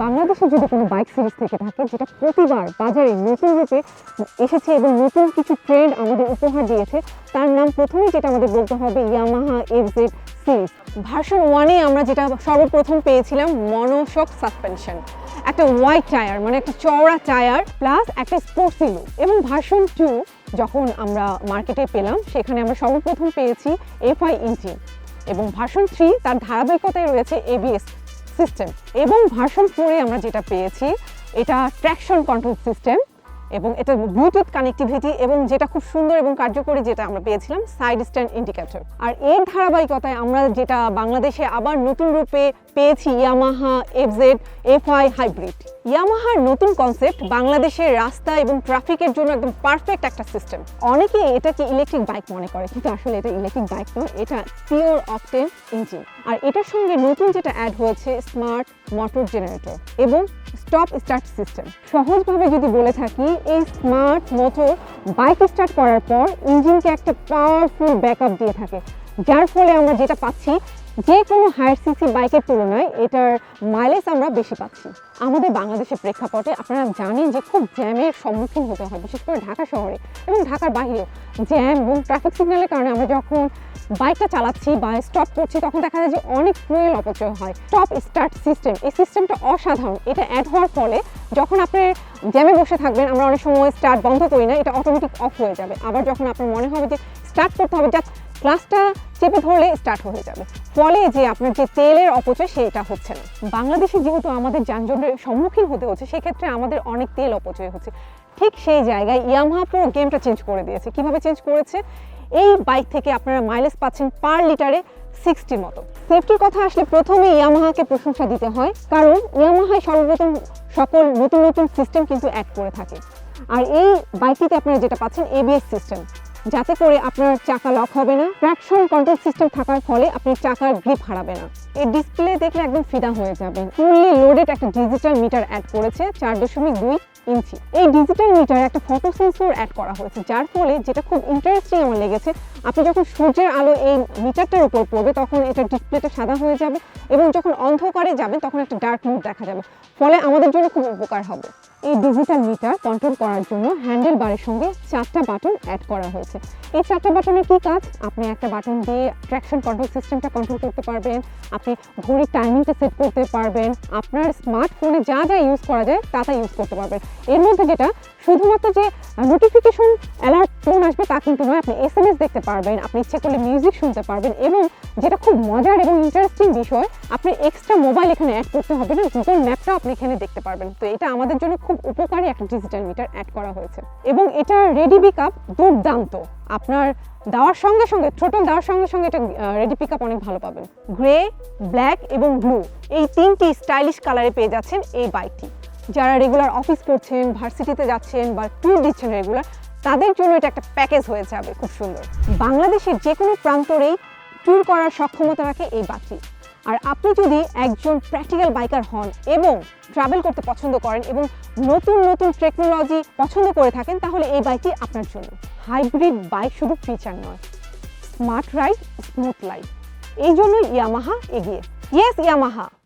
বাংলাদেশে যদি কোনো বাইক সিরিজ থেকে থাকে যেটা প্রতিবার বাজারে নতুন রূপে এসেছে এবং নতুন কিছু ট্রেন্ড আমাদের উপহার দিয়েছে, তার নাম প্রথমেই যেটা আমাদের বলতে হবে ইয়ামাহা এফজেড সিরিজ। ভার্সন 1-এ আমরা যেটা সর্বপ্রথম পেয়েছিলাম মনোশক সাসপেনশন, একটা ওয়াইড টায়ার মানে একটা চওড়া টায়ার প্লাস একটা স্পোর্টস লুক। এবং ভার্সন 2 যখন আমরা মার্কেটে পেলাম সেখানে আমরা সর্বপ্রথম পেয়েছি এফআই ইঞ্জিন, এবং ভার্সন 3 তার ধারাবাহিকতায় রয়েছে এবিএস সিস্টেম, এবং ভার্সন 4-এ আমরা যেটা পেয়েছি এটা ট্র্যাকশন কন্ট্রোল সিস্টেম এবং এটা ব্লুটুথ কানেক্টিভিটি, এবং যেটা খুব সুন্দর এবং কার্যকরী যেটা আমরা পেয়েছিলাম সাইড স্ট্যান্ড ইন্ডিকেটর। আর এর ধারাবাহিকতায় আমরা যেটা বাংলাদেশে আবার নতুন রূপে পেয়েছি ইয়ামাহা এফজেড এফআই হাইব্রিড। ইয়ামাহার নতুন কনসেপ্ট বাংলাদেশের রাস্তা এবং ট্রাফিকের জন্য একদম পারফেক্ট একটা সিস্টেম। অনেকে এটাকে ইলেকট্রিক বাইক মনে করে, কিন্তু আসলে এটা ইলেকট্রিক বাইক নয়, এটা পিওর অকটেন ইঞ্জিন। আর এটার সঙ্গে নতুন যেটা অ্যাড হয়েছে স্মার্ট মোটর জেনারেটর এবং স্টপ স্টার্ট সিস্টেম। সহজভাবে যদি বলে থাকি, এই স্মার্ট মোটর বাইক স্টার্ট করার পর ইঞ্জিনকে একটা পাওয়ারফুল ব্যাকআপ দিয়ে থাকে, যার ফলে আমরা যেটা পাচ্ছি যে কোনো হায়ার সিসি বাইকের তুলনায় এটার মাইলেজ আমরা বেশি পাচ্ছি। আমাদের বাংলাদেশের প্রেক্ষাপটে আপনারা জানেন যে খুব জ্যামের সম্মুখীন হতে হয়, বিশেষ করে ঢাকা শহরে এবং ঢাকার বাইরেও। জ্যাম এবং ট্রাফিক সিগন্যালের কারণে আমরা যখন বাইকটা চালাচ্ছি বা স্টপ করছি তখন দেখা যায় যে অনেক ফুয়েল অপচয় হয়। স্টপ স্টার্ট সিস্টেম, এই সিস্টেমটা অসাধারণ। এটা অ্যাড হওয়ার ফলে যখন আপনি জ্যামে বসে থাকবেন, আমরা অনেক সময় স্টার্ট বন্ধ করি না, এটা অটোমেটিক অফ হয়ে যাবে। আবার যখন আপনার মনে হবে যে স্টার্ট করতে হবে, জাস্ট ক্লাসটা চেপে ধরলে স্টার্ট হয়ে যাবে, ফলে যে আপনার যে তেলের অপচয় সেটা হচ্ছে না। বাংলাদেশে যেহেতু আমাদের যানজটের সম্মুখীন হতে হচ্ছে, সেক্ষেত্রে আমাদের অনেক তেল অপচয় হচ্ছে। ঠিক সেই জায়গায় ইয়ামাহা পুরো গেমটা চেঞ্জ করে দিয়েছে। কিভাবে চেঞ্জ করেছে? এই বাইক থেকে আপনারা মাইলেজ পাচ্ছেন পার লিটারে 60 মতো। সেফটির কথা আসলে প্রথমে ইয়ামাহাকে প্রশংসা দিতে হয়, কারণ ইয়ামাহায় সর্বপ্রথম সকল নতুন নতুন সিস্টেম কিন্তু অ্যাড করে থাকে। আর এই বাইকটিতে আপনারা যেটা পাচ্ছেন এবিএস সিস্টেম, যাতে করে আপনার চাকা লক হবে না। ট্র্যাকশন কন্ট্রোল সিস্টেম থাকার ফলে আপনি চাকার গ্রিপ হারাবে না। এই ডিসপ্লে দেখলে একদম ফিদা হয়ে যাবেন। ফুললি লোডেড একটা ডিজিটাল মিটার অ্যাড করেছে 4.2 ইঞ্চি। এই ডিজিটাল মিটারে একটা ফটো সেন্সর অ্যাড করা হয়েছে, যার ফলে যেটা খুব ইন্টারেস্টিং আমার লেগেছে, আপনি যখন সূর্যের আলো এই মিটারটার উপর পড়বে তখন এটা ডিসপ্লেটা সাদা হয়ে যাবে, এবং যখন অন্ধকারে যাবেন তখন একটা ডার্ক মোড দেখা যাবে, ফলে আমাদের জন্য খুব উপকার হবে। এই ডিজিটাল মিটার কন্ট্রোল করার জন্য হ্যান্ডেল বারের সঙ্গে 4টা বাটন অ্যাড করা হয়েছে। এই 4টা বাটনের কি কাজ? আপনি একটা বাটন দিয়ে ট্র্যাকশন কন্ট্রোল সিস্টেমটা কন্ট্রোল করতে পারবেন, আপনি ঘড়ির টাইমিংটা সেট করতে পারবেন, আপনার স্মার্টফোনে যা যা ইউজ করা যায় তা ইউজ করতে পারবেন। এর মধ্যে যেটা শুধুমাত্র যে নোটিফিকেশন অ্যালার্ট টোন আসবে তা কিন্তু নয়, আপনি এসএমএস দেখতে পারবেন, আপনি ইচ্ছে করলে মিউজিক শুনতে পারবেন, এবং যেটা খুব মজার এবং ইন্টারেস্টিং বিষয়, আপনি এক্সট্রা মোবাইল এখানে অ্যাড করতে হবে না, গুগল ম্যাপটাও আপনি এখানে দেখতে পারবেন। তো এটা আমাদের জন্য খুব উপকারী একটা ডিজিটাল মিটার অ্যাড করা হয়েছে। এবং এটা রেডি পিকআপ দুর্দান্ত, আপনার দেওয়ার সঙ্গে সঙ্গে থ্রোটল দেওয়ার সঙ্গে সঙ্গে এটা রেডি পিকআপ অনেক ভালো পাবেন। গ্রে, ব্ল্যাক এবং ব্লু এই 3টি স্টাইলিশ কালারে পেয়ে যাচ্ছেন এই বাইকটি। যারা রেগুলার অফিস করছেন, ভার্সিটিতে যাচ্ছেন বা ট্যুর দিচ্ছেন রেগুলার, তাদের জন্য এটা একটা প্যাকেজ হয়ে যাবে খুব সুন্দর। বাংলাদেশের যে কোনো প্রান্তরেই ট্যুর করার সক্ষমতা রাখে এই বাইকটি। আর আপনি যদি একজন প্র্যাকটিক্যাল বাইকার হন এবং ট্রাভেল করতে পছন্দ করেন এবং নতুন নতুন টেকনোলজি পছন্দ করে থাকেন, তাহলে এই বাইকটি আপনার জন্য। হাইব্রিড বাইক শুধু ফিচার নয়, স্মার্ট রাইড, স্মুথ লাইফ, এই জন্যই ইয়ামাহা এগিয়ে। Yes Yamaha.